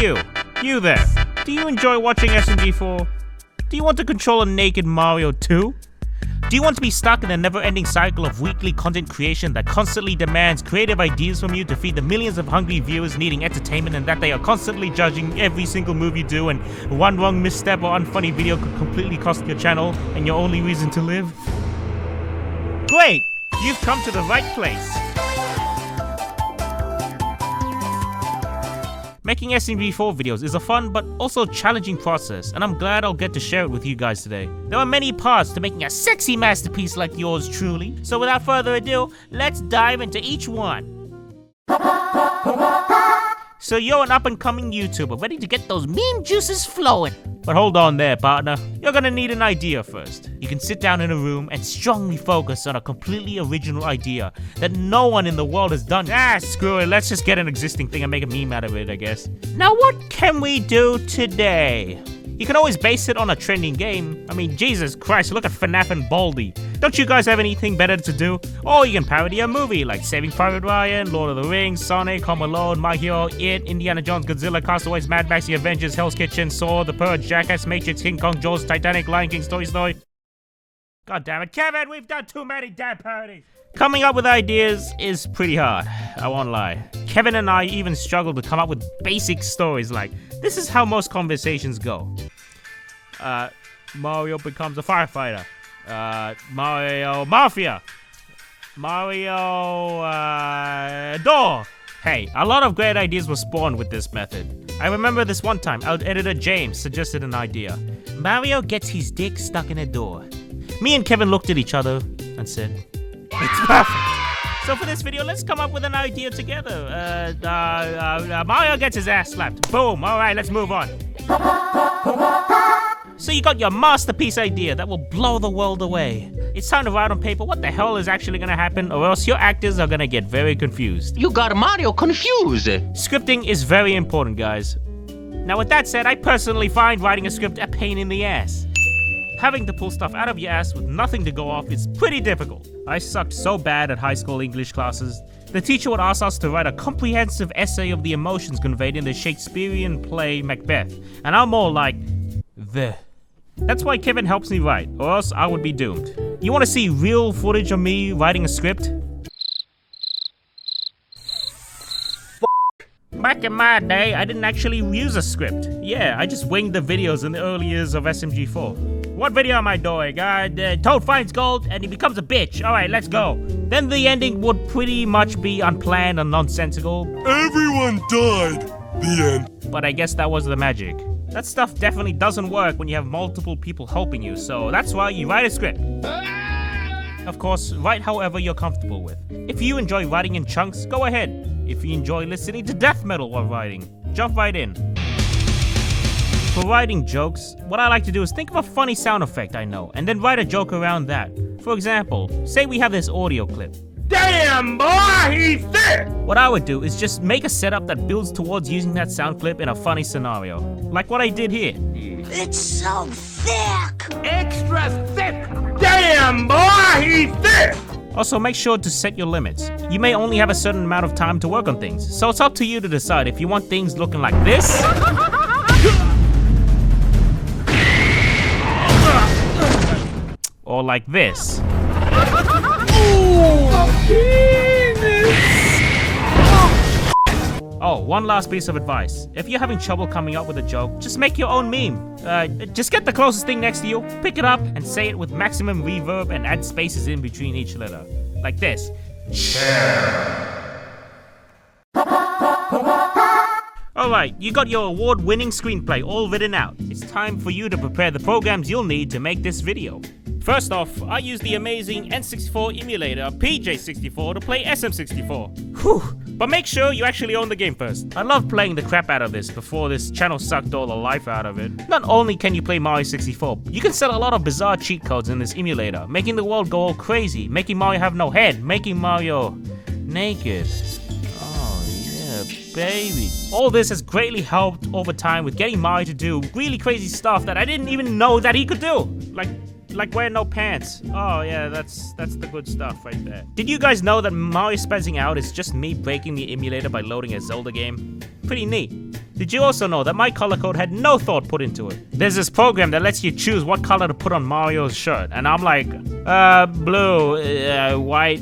You there. Do you enjoy watching SMG4? Do you want to control a naked Mario too? Do you want to be stuck in a never-ending cycle of weekly content creation that constantly demands creative ideas from you to feed the millions of hungry viewers needing entertainment, and that they are constantly judging every single move you do, and one wrong misstep or unfunny video could completely cost your channel and your only reason to live? Great! You've come to the right place. Making SMG4 videos is a fun but also challenging process, and I'm glad I'll get to share it with you guys today. There are many parts to making a sexy masterpiece like yours truly, so without further ado, let's dive into each one. So you're an up-and-coming YouTuber ready to get those meme juices flowing. But hold on there, partner. You're gonna need an idea first. You can sit down in a room and strongly focus on a completely original idea that no one in the world has done. Screw it. Let's just get an existing thing and make a meme out of it, I guess. Now what can we do today? You can always base it on a trending game. I mean, Jesus Christ, look at FNAF and Baldi. Don't you guys have anything better to do? Or you can parody a movie like Saving Private Ryan, Lord of the Rings, Sonic, Home Alone, My Hero, It, Indiana Jones, Godzilla, Castaways, Mad Max, The Avengers, Hell's Kitchen, Saw, The Purge, Jackass, Matrix, King Kong, Jaws, Titanic, Lion King, Toy Story. God damn it, Kevin, we've done too many damn parodies. Coming up with ideas is pretty hard, I won't lie. Kevin and I even struggle to come up with basic stories like, this is how most conversations go. Mario becomes a firefighter. Mario Mafia. Mario, door. Hey, a lot of great ideas were spawned with this method. I remember this one time, our editor James suggested an idea. Mario gets his dick stuck in a door. Me and Kevin looked at each other and said, it's perfect. So for this video, let's come up with an idea together. Mario gets his ass slapped. Boom, alright, let's move on. So you got your masterpiece idea that will blow the world away. It's time to write on paper what the hell is actually gonna happen, or else your actors are gonna get very confused. You got Mario confused. Scripting is very important, guys. Now with that said, I personally find writing a script a pain in the ass. Having to pull stuff out of your ass with nothing to go off is pretty difficult. I sucked so bad at high school English classes. The teacher would ask us to write a comprehensive essay of the emotions conveyed in the Shakespearean play Macbeth, and I'm more like, the. That's why Kevin helps me write, or else I would be doomed. You want to see real footage of me writing a script? Back in my day, I didn't actually use a script. Yeah, I just winged the videos in the early years of SMG4. What video am I doing? Toad finds gold and he becomes a bitch. Alright, let's go. Then the ending would pretty much be unplanned and nonsensical. Everyone died. The end. But I guess that was the magic. That stuff definitely doesn't work when you have multiple people helping you, so that's why you write a script. Of course, write however you're comfortable with. If you enjoy writing in chunks, go ahead. If you enjoy listening to death metal while writing, jump right in. For writing jokes, what I like to do is think of a funny sound effect I know, and then write a joke around that. For example, say we have this audio clip. Damn, boy, he's thick! What I would do is just make a setup that builds towards using that sound clip in a funny scenario. Like what I did here. It's so thick! Extra thick! Damn, boy, he's thick! Also, make sure to set your limits. You may only have a certain amount of time to work on things, so it's up to you to decide if you want things looking like this, or like this. Oh, one last piece of advice. If you're having trouble coming up with a joke, just make your own meme. Just get the closest thing next to you, pick it up, and say it with maximum reverb and add spaces in between each letter. Like this. Alright, you got your award-winning screenplay all written out. It's time for you to prepare the programs you'll need to make this video. First off, I use the amazing N64 emulator PJ64 to play SM64. Whew, but make sure you actually own the game first. I love playing the crap out of this before this channel sucked all the life out of it. Not only can you play Mario 64, you can set a lot of bizarre cheat codes in this emulator, making the world go all crazy, making Mario have no head, making Mario naked. Oh yeah, baby. All this has greatly helped over time with getting Mario to do really crazy stuff that I didn't even know that he could do. Like wear no pants. Oh yeah, that's the good stuff right there. Did you guys know that Mario Spazzing Out is just me breaking the emulator by loading a Zelda game? Pretty neat. Did you also know that my color code had no thought put into it? There's this program that lets you choose what color to put on Mario's shirt, and I'm like, blue, white,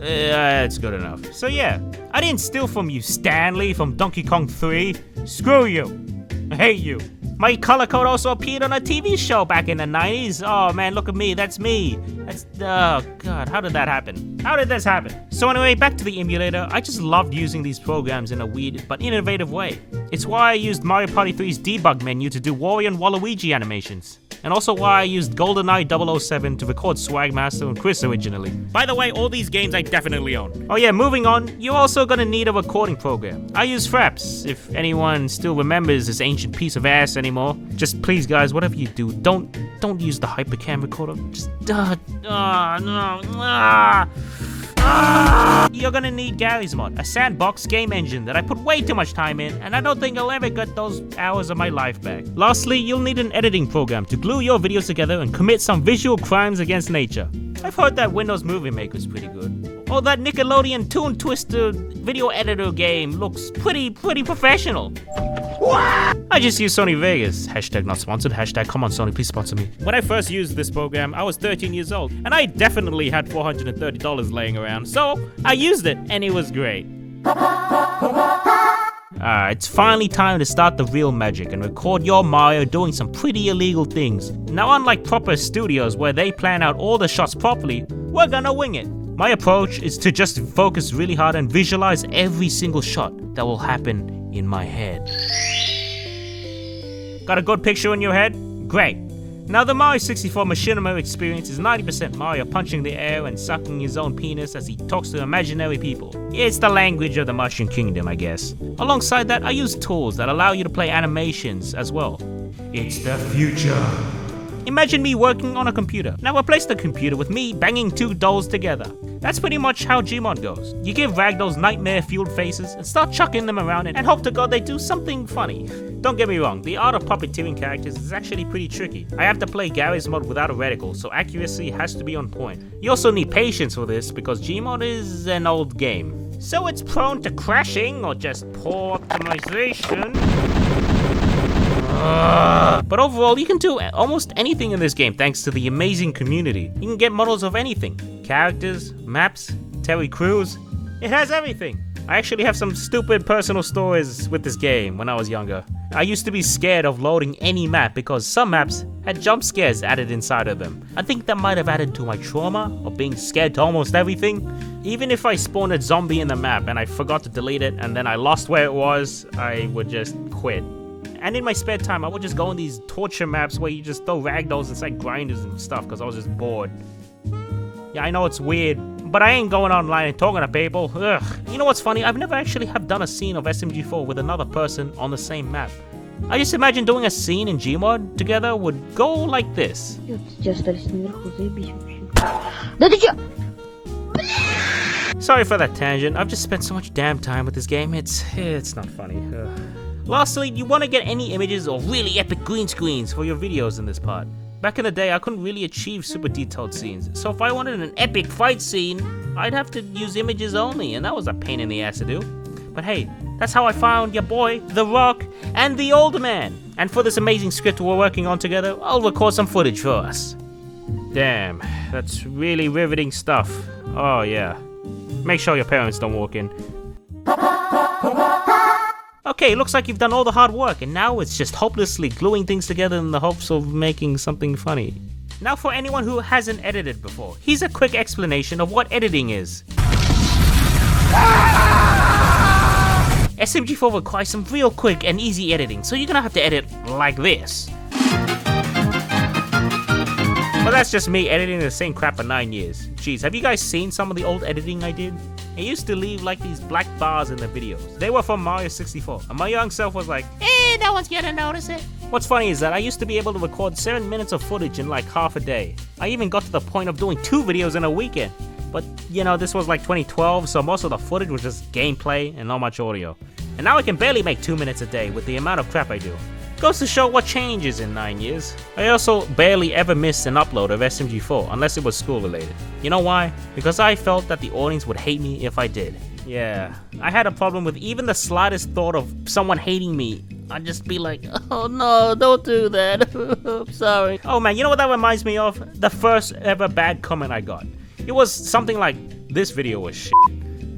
it's good enough. So yeah, I didn't steal from you, Stanley from Donkey Kong 3. Screw you. I hate you. My color code also appeared on a TV show back in the 90s. Oh man, look at me, that's me. Oh god, how did that happen? How did this happen? So anyway, back to the emulator. I just loved using these programs in a weird but innovative way. It's why I used Mario Party 3's debug menu to do Wario and Waluigi animations. And also why I used GoldenEye 007 to record Swagmaster and Chris originally. By the way, all these games I definitely own. Oh yeah, moving on, you're also gonna need a recording program. I use Fraps, if anyone still remembers this ancient piece of ass anymore. Just please guys, whatever you do, don't use the Hypercam recorder. Just, You're gonna need Garry's Mod, a sandbox game engine that I put way too much time in, and I don't think I'll ever get those hours of my life back. Lastly, you'll need an editing program to glue your videos together and commit some visual crimes against nature. I've heard that Windows Movie Maker is pretty good. Oh, that Nickelodeon Toon Twister video editor game looks pretty professional. I just use Sony Vegas. Hashtag not sponsored. Hashtag come on Sony, please sponsor me. When I first used this program, I was 13 years old, and I definitely had $430 laying around, so I used it, and it was great. It's finally time to start the real magic and record your Mario doing some pretty illegal things. Now, unlike proper studios where they plan out all the shots properly, we're gonna wing it. My approach is to just focus really hard and visualize every single shot that will happen in my head. Got a good picture in your head? Great. Now the Mario 64 machinima experience is 90% Mario punching the air and sucking his own penis as he talks to imaginary people. It's the language of the Mushroom Kingdom, I guess. Alongside that, I use tools that allow you to play animations as well. It's the future. Imagine me working on a computer. Now replace the computer with me banging two dolls together. That's pretty much how Gmod goes. You give ragdolls nightmare-fueled faces and start chucking them around and hope to God they do something funny. Don't get me wrong, the art of puppeteering characters is actually pretty tricky. I have to play Garry's Mod without a reticle, so accuracy has to be on point. You also need patience for this because Gmod is an old game, so it's prone to crashing or just poor optimization. But overall, you can do almost anything in this game thanks to the amazing community. You can get models of anything. Characters, maps, Terry Crews. It has everything. I actually have some stupid personal stories with this game when I was younger. I used to be scared of loading any map because some maps had jump scares added inside of them. I think that might have added to my trauma of being scared to almost everything. Even if I spawned a zombie in the map and I forgot to delete it and then I lost where it was, I would just quit. And in my spare time, I would just go on these torture maps where you just throw ragdolls inside grinders and stuff because I was just bored. Yeah, I know it's weird, but I ain't going online and talking to people. Ugh. You know what's funny? I've never actually have done a scene of SMG4 with another person on the same map. I just imagine doing a scene in Gmod together would go like this. Sorry for that tangent. I've just spent so much damn time with this game. It's not funny. Ugh. Lastly, you want to get any images or really epic green screens for your videos in this part. Back in the day, I couldn't really achieve super detailed scenes, so if I wanted an epic fight scene, I'd have to use images only, and that was a pain in the ass to do. But hey, that's how I found your boy, The Rock, and the Old Man. And for this amazing script we're working on together, I'll record some footage for us. Damn, that's really riveting stuff. Oh yeah. Make sure your parents don't walk in. Okay, looks like you've done all the hard work, and now it's just hopelessly gluing things together in the hopes of making something funny. Now for anyone who hasn't edited before, here's a quick explanation of what editing is. SMG4 requires some real quick and easy editing, so you're gonna have to edit like this. But that's just me editing the same crap for 9 years. Jeez, have you guys seen some of the old editing I did? I used to leave like these black bars in the videos. They were from Mario 64, and my young self was like, no one's gonna notice it. What's funny is that I used to be able to record 7 minutes of footage in like half a day. I even got to the point of doing 2 videos in a weekend. But, you know, this was like 2012, so most of the footage was just gameplay and not much audio. And now I can barely make 2 minutes a day with the amount of crap I do. Goes to show what changes in 9 years. I also barely ever missed an upload of SMG4 unless it was school related. You know why? Because I felt that the audience would hate me if I did. Yeah, I had a problem with even the slightest thought of someone hating me I'd just be like, oh no, don't do that. I'm sorry. Oh man, you know what that reminds me of? The first ever bad comment I got. It was something like, this video was shit.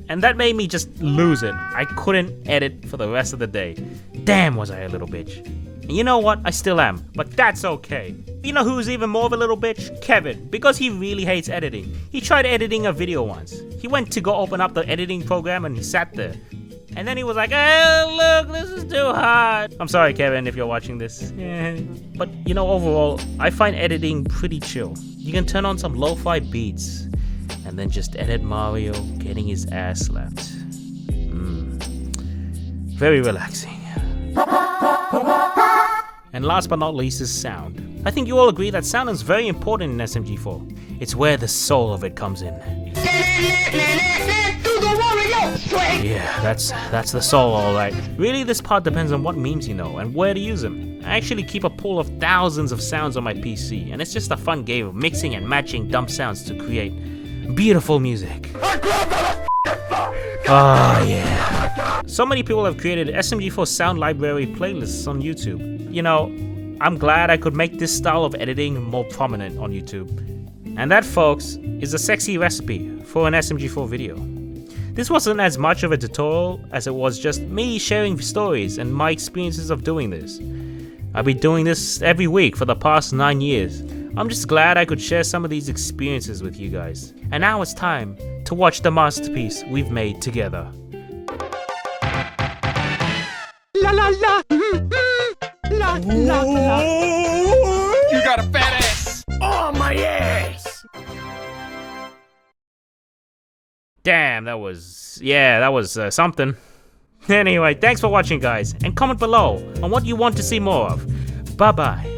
And that made me just lose it. I couldn't edit for the rest of the day. Damn, was I a little bitch. And you know what? I still am, but that's okay. You know who's even more of a little bitch? Kevin, because he really hates editing. He tried editing a video once. He went to go open up the editing program and he sat there. And then he was like, oh, look, this is too hard. I'm sorry, Kevin, if you're watching this. Yeah. But, you know, overall, I find editing pretty chill. You can turn on some lo-fi beats and then just edit Mario getting his ass slapped. Very relaxing. And last but not least is sound. I think you all agree that sound is very important in SMG4. It's where the soul of it comes in. Yeah, that's the soul, alright. Really, this part depends on what memes you know and where to use them. I actually keep a pool of thousands of sounds on my PC, and it's just a fun game of mixing and matching dumb sounds to create beautiful music. Oh yeah. So many people have created SMG4 sound library playlists on YouTube. You know, I'm glad I could make this style of editing more prominent on YouTube. And that, folks, is a sexy recipe for an SMG4 video. This wasn't as much of a tutorial as it was just me sharing stories and my experiences of doing this. I've been doing this every week for the past 9 years. I'm just glad I could share some of these experiences with you guys. And now it's time to watch the masterpiece we've made together. La la la. La la la. You got a fat ass. Oh, my ass. Damn, that was something. Anyway, thanks for watching, guys, and comment below on what you want to see more of. Bye bye.